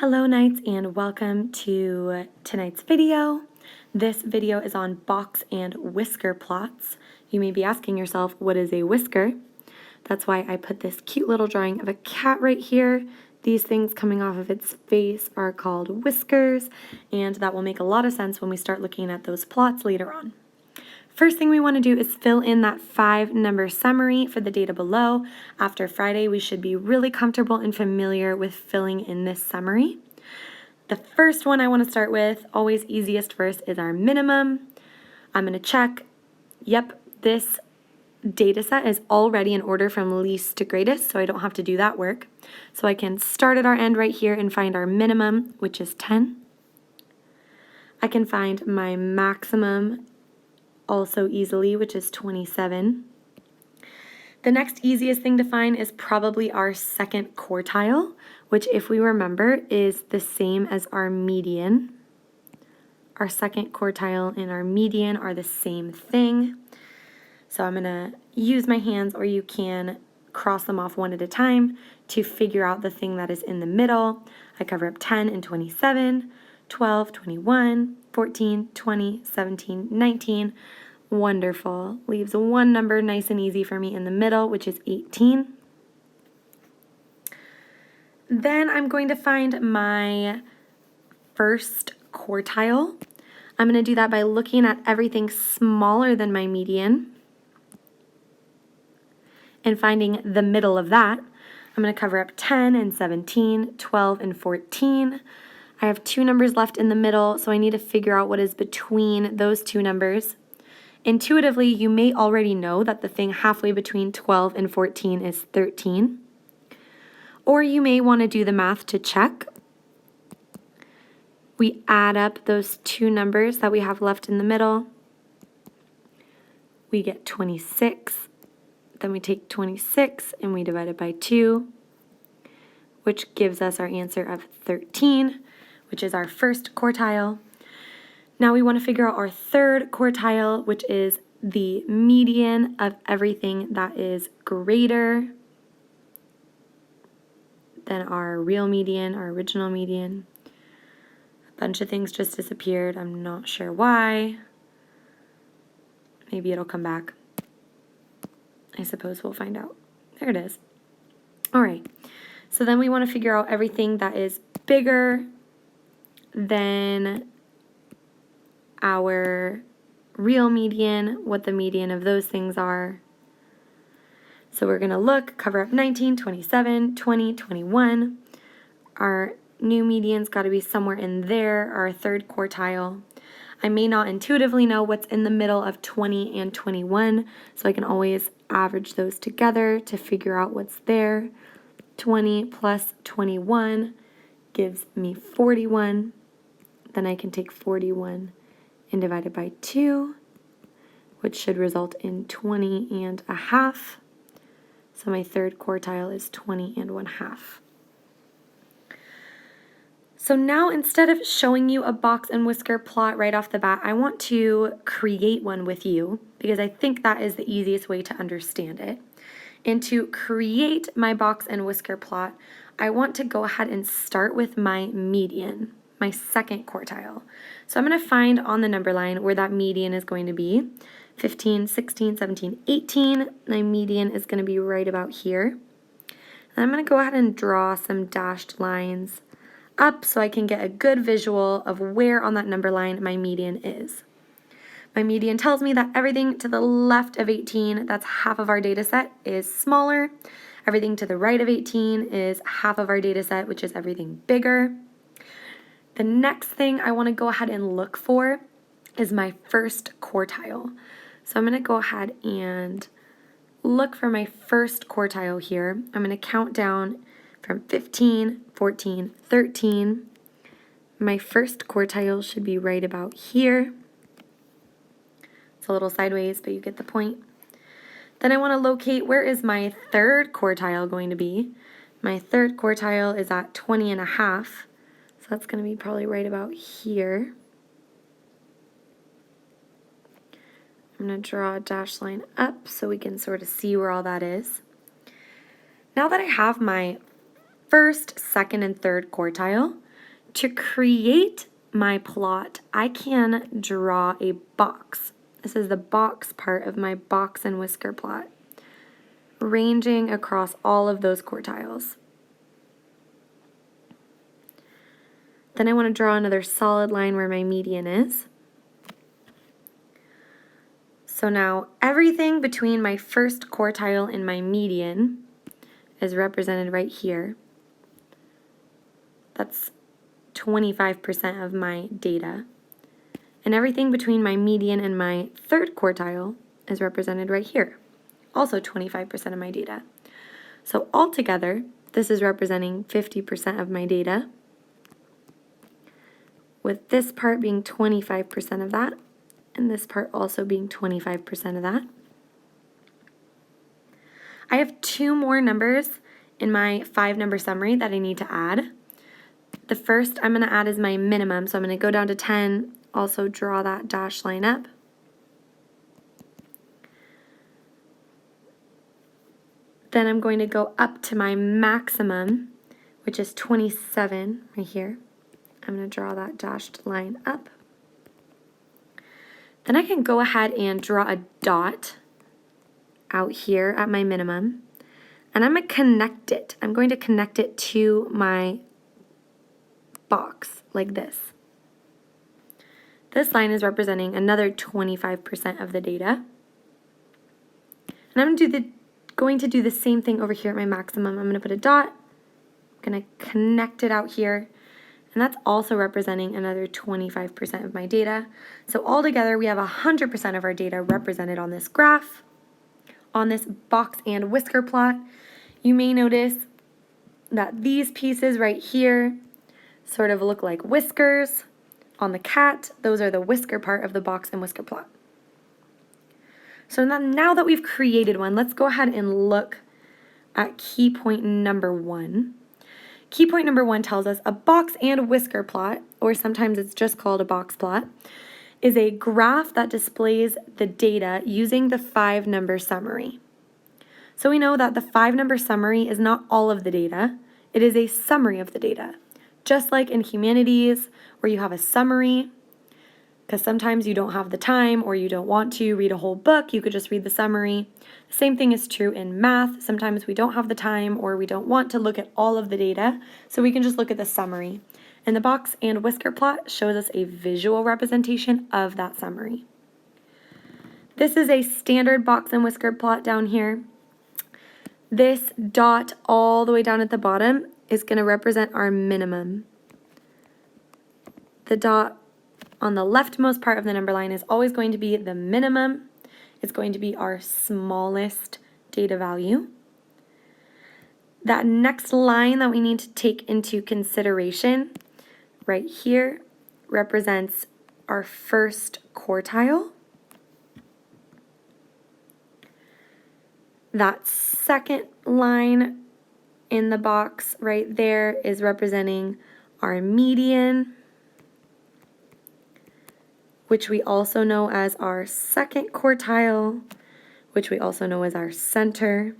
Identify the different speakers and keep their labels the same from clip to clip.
Speaker 1: Hello Knights and welcome to tonight's video. This video is on box and whisker plots. You may be asking yourself, what is a whisker? That's why I put this cute little drawing of a cat right here. These things coming off of its face are called whiskers, and that will make a lot of sense when we start looking at those plots later on. First thing we want to do is fill in that 5-number summary for the data below. After Friday, we should be really comfortable and familiar with filling in this summary. The first one I want to start with, always easiest first, is our minimum. I'm going to check, yep, this data set is already in order from least to greatest, so I don't have to do that work. So I can start at our end right here and find our minimum, which is 10. I can find my maximum also easily, which is 27. The next easiest thing to find is probably our second quartile, which, if we remember, is the same as our median. Our second quartile and our median are the same thing. So I'm going to use my hands, or you can cross them off one at a time to figure out the thing that is in the middle. I cover up 10 and 27, 12, 21, 14, 20, 17, 19. Wonderful. Leaves one number nice and easy for me in the middle, which is 18. Then I'm going to find my first quartile. I'm going to do that by looking at everything smaller than my median and finding the middle of that. I'm going to cover up 10 and 17, 12 and 14. I have 2 numbers left in the middle, so I need to figure out what is between those 2 numbers. Intuitively, you may already know that the thing halfway between 12 and 14 is 13. Or you may want to do the math to check. We add up those 2 numbers that we have left in the middle. We get 26. Then we take 26 and we divide it by 2, which gives us our answer of 13, which is our first quartile. Now we want to figure out our third quartile, which is the median of everything that is greater than our real median, our original median. A bunch of things just disappeared. I'm not sure why. Maybe it'll come back. I suppose we'll find out. There it is. All right. So then we want to figure out everything that is bigger than our real median, what the median of those things are. So we're going to look, cover up 19, 27, 20, 21. Our new median's got to be somewhere in there, our third quartile. I may not intuitively know what's in the middle of 20 and 21, so I can always average those together to figure out what's there. 20 plus 21 gives me 41. Then I can take 41 and divide it by 2, which should result in 20 and a half. So my third quartile is 20 and 1/2. So now, instead of showing you a box and whisker plot right off the bat, I want to create one with you because I think that is the easiest way to understand it. And to create my box and whisker plot, I want to go ahead and start with my median, my second quartile. So I'm going to find on the number line where that median is going to be. 15, 16, 17, 18. My median is going to be right about here. And I'm going to go ahead and draw some dashed lines up so I can get a good visual of where on that number line my median is. My median tells me that everything to the left of 18, that's half of our data set, is smaller. Everything to the right of 18 is half of our data set, which is everything bigger. The next thing I want to go ahead and look for is my first quartile. So I'm going to go ahead and look for my first quartile here. I'm going to count down from 15, 14, 13. My first quartile should be right about here. It's a little sideways, but you get the point. Then I want to locate where is my third quartile going to be. My third quartile is at 20 and a half. So that's going to be probably right about here. I'm going to draw a dashed line up so we can sort of see where all that is. Now that I have my first, second, and third quartile, To create my plot, I can draw a box. This is the box part of my box and whisker plot, ranging across all of those quartiles. Then I want to draw another solid line where my median is. So now everything between my first quartile and my median is represented right here. That's 25% of my data. And everything between my median and my third quartile is represented right here, also 25% of my data. So altogether, this is representing 50% of my data, with this part being 25% of that, and this part also being 25% of that. I have 2 more numbers in my 5-number summary that I need to add. The first I'm going to add is my minimum, so I'm going to go down to 10, also draw that dashed line up. Then I'm going to go up to my maximum, which is 27 right here. I'm going to draw that dashed line up. Then I can go ahead and draw a dot out here at my minimum, and I'm going to connect it. I'm going to connect it to my box like this. This line is representing another 25% of the data. And I'm going to do the same thing over here at my maximum. I'm going to put a dot, I'm going to connect it out here, and that's also representing another 25% of my data. So altogether, we have 100% of our data represented on this graph, on this box and whisker plot. You may notice that these pieces right here sort of look like whiskers on the cat. Those are the whisker part of the box and whisker plot. So now that we've created one, let's go ahead and look at key point number 1. Key point number 1 tells us a box and whisker plot, or sometimes it's just called a box plot, is a graph that displays the data using the 5-number summary. So we know that the 5-number summary is not all of the data, it is a summary of the data. Just like in humanities, where you have a summary, because sometimes you don't have the time or you don't want to read a whole book, you could just read the summary. The same thing is true in math. Sometimes we don't have the time or we don't want to look at all of the data, so we can just look at the summary. And the box and whisker plot shows us a visual representation of that summary. This is a standard box and whisker plot down here. This dot all the way down at the bottom is going to represent our minimum. The dot on the leftmost part of the number line is always going to be the minimum. It's going to be our smallest data value. That next line that we need to take into consideration right here represents our first quartile. That second line in the box right there is representing our median, which we also know as our second quartile, which we also know as our center.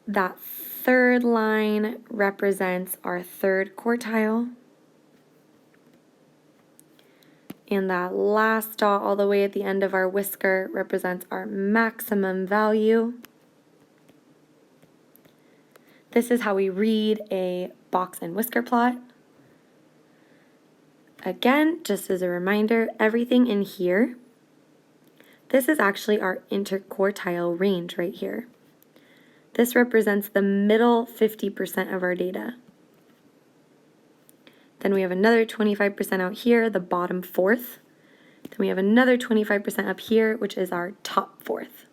Speaker 1: That third line represents our third quartile. And that last dot all the way at the end of our whisker represents our maximum value. This is how we read a box and whisker plot. Again, just as a reminder, everything in here, this is actually our interquartile range right here. This represents the middle 50% of our data. Then we have another 25% out here, the bottom fourth. Then we have another 25% up here, which is our top fourth.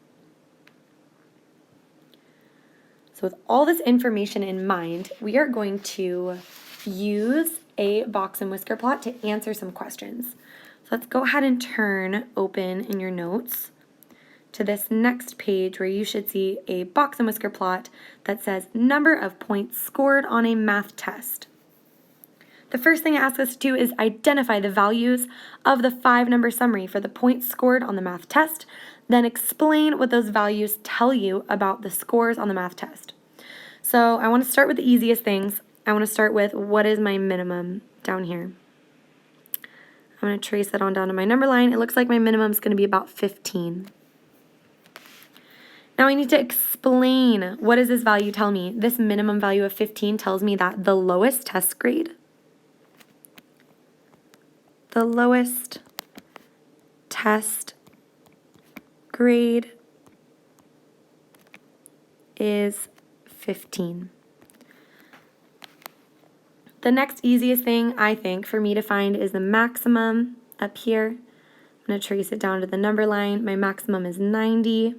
Speaker 1: So with all this information in mind, we are going to use a box and whisker plot to answer some questions. So let's go ahead and turn open in your notes to this next page where you should see a box and whisker plot that says number of points scored on a math test. The first thing it asks us to do is identify the values of the 5-number summary for the points scored on the math test, then explain what those values tell you about the scores on the math test. So I want to start with the easiest things. I want to start with what is my minimum down here. I'm going to trace that on down to my number line. It looks like my minimum is going to be about 15. Now I need to explain, what does this value tell me? This minimum value of 15 tells me that the lowest test grade is 15. The next easiest thing, I think, for me to find is the maximum up here. I'm going to trace it down to the number line. My maximum is 90.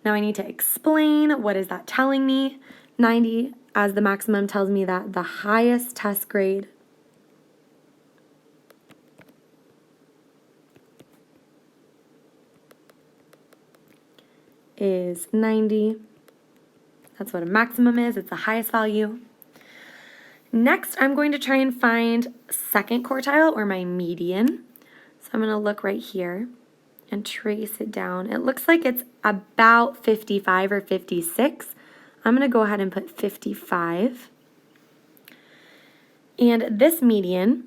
Speaker 1: Now I need to explain, what is that telling me? 90 as the maximum tells me that the highest test grade is 90. That's what a maximum is. It's the highest value. Next, I'm going to try and find second quartile, or my median. So I'm going to look right here and trace it down. It looks like it's about 55 or 56. I'm going to go ahead and put 55. And this median,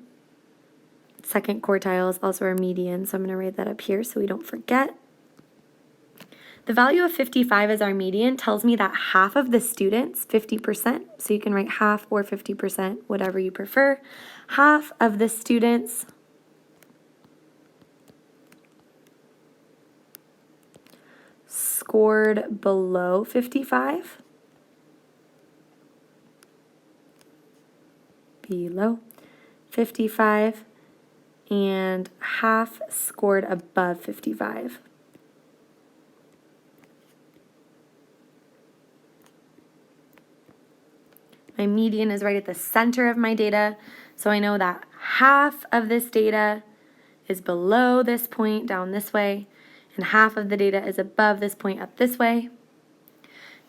Speaker 1: second quartile, is also our median, so I'm going to write that up here so we don't forget. The value of 55 as our median tells me that half of the students, 50%, so you can write half or 50%, whatever you prefer, half of the students scored below 55. Below 55, and half scored above 55. My median is right at the center of my data, so I know that half of this data is below this point down this way, and half of the data is above this point up this way.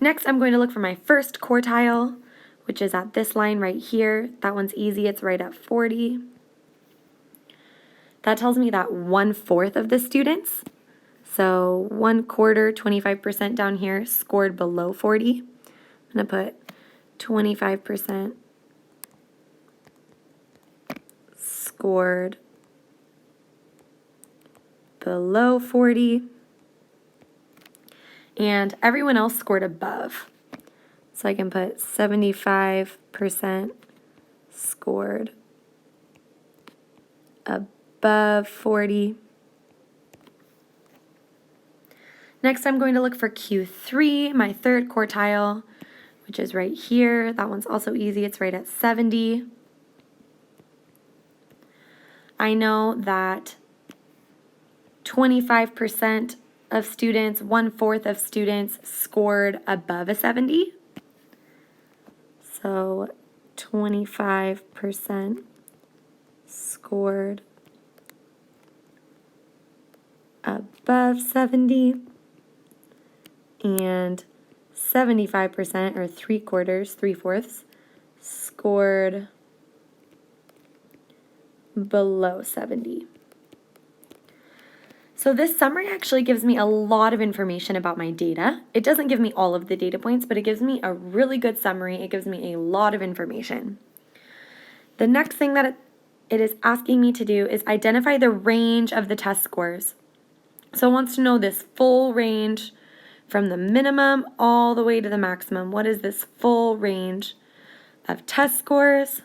Speaker 1: Next, I'm going to look for my first quartile, which is at this line right here. That one's easy, it's right at 40. That tells me that 1/4 of the students, so 1/4, 25% down here, scored below 40. I'm going to put 25% scored below 40, and everyone else scored above. So I can put 75% scored above 40. Next, I'm going to look for Q3, my third quartile, which is right here. That one's also easy. It's right at 70. I know that 25% of students, 1/4 of students scored above a 70. So 25% scored above 70, and 75%, or 3/4, 3/4, scored below 70. So this summary actually gives me a lot of information about my data. It doesn't give me all of the data points, but it gives me a really good summary. It gives me a lot of information. The next thing that it is asking me to do is identify the range of the test scores. So it wants to know this full range from the minimum all the way to the maximum. What is this full range of test scores?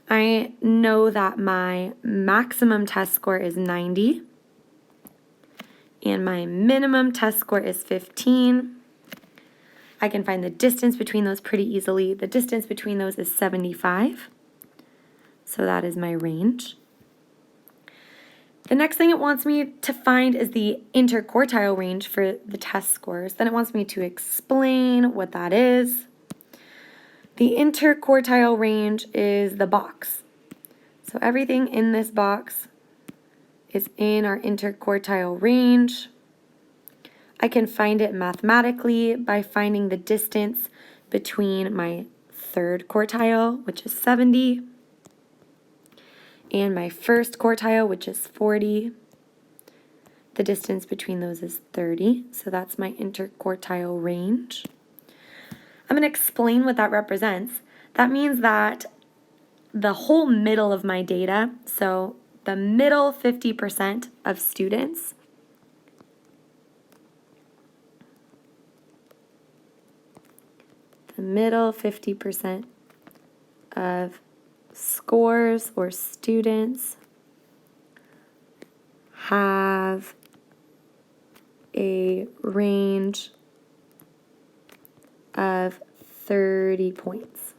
Speaker 1: I know that my maximum test score is 90. And my minimum test score is 15. I can find the distance between those pretty easily. The distance between those is 75. So that is my range. The next thing it wants me to find is the interquartile range for the test scores. Then it wants me to explain what that is. The interquartile range is the box. So everything in this box is in our interquartile range. I can find it mathematically by finding the distance between my third quartile, which is 70, and my first quartile, which is 40. The distance between those is 30, so that's my interquartile range. I'm going to explain what that represents. That means that the whole middle of my data, so the middle 50% of students, the middle 50% of scores or students have a range of 30 points.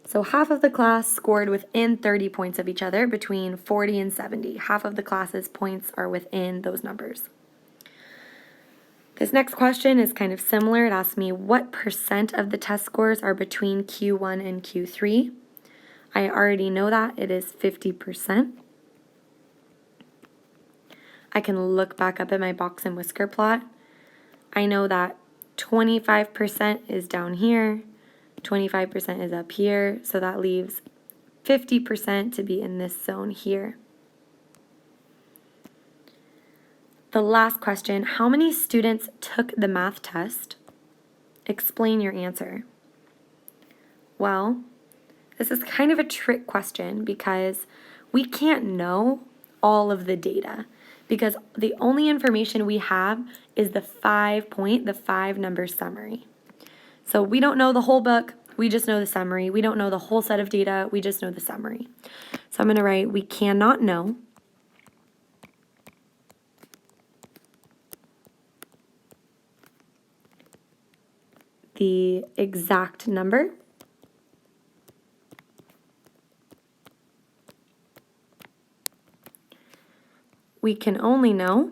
Speaker 1: So half of the class scored within 30 points of each other, between 40 and 70. Half of the class's points are within those numbers. This next question is kind of similar. It asks me what percent of the test scores are between Q1 and Q3. I already know that. It is 50%. I can look back up at my box and whisker plot. I know that 25% is down here, 25% is up here, so that leaves 50% to be in this zone here. The last question, how many students took the math test? Explain your answer. Well, this is kind of a trick question because we can't know all of the data because the only information we have is the 5-number summary. So we don't know the whole book, we just know the summary. We don't know the whole set of data, we just know the summary. So I'm going to write, we cannot know the exact number. We can only know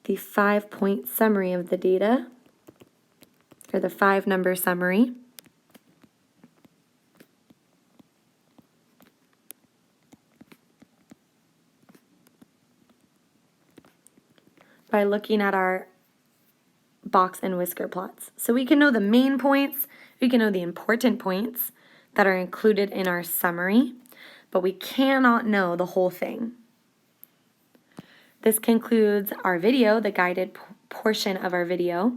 Speaker 1: the 5-point summary of the data, or the 5-number summary. By looking at our box and whisker plots. So we can know the main points, we can know the important points that are included in our summary, but we cannot know the whole thing. This concludes our video, the guided portion of our video.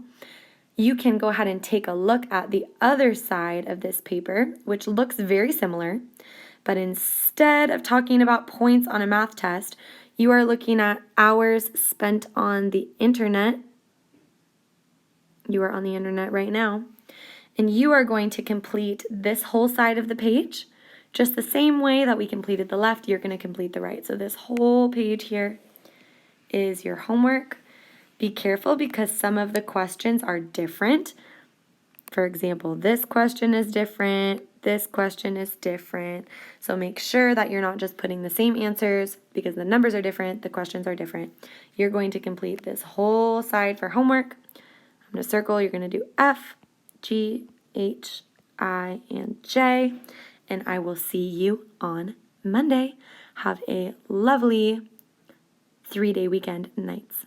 Speaker 1: You can go ahead and take a look at the other side of this paper, which looks very similar, but instead of talking about points on a math test, you are looking at hours spent on the internet. You are on the internet right now, and you are going to complete this whole side of the page just the same way that we completed the left. You're going to complete the right. So this whole page here is your homework. Be careful because some of the questions are different. For example, this question is different, this question is different. So make sure that you're not just putting the same answers because the numbers are different, the questions are different. You're going to complete this whole side for homework. I'm going to circle, you're going to do F, G, H, I, and J, and I will see you on Monday. Have a lovely 3-day weekend nights.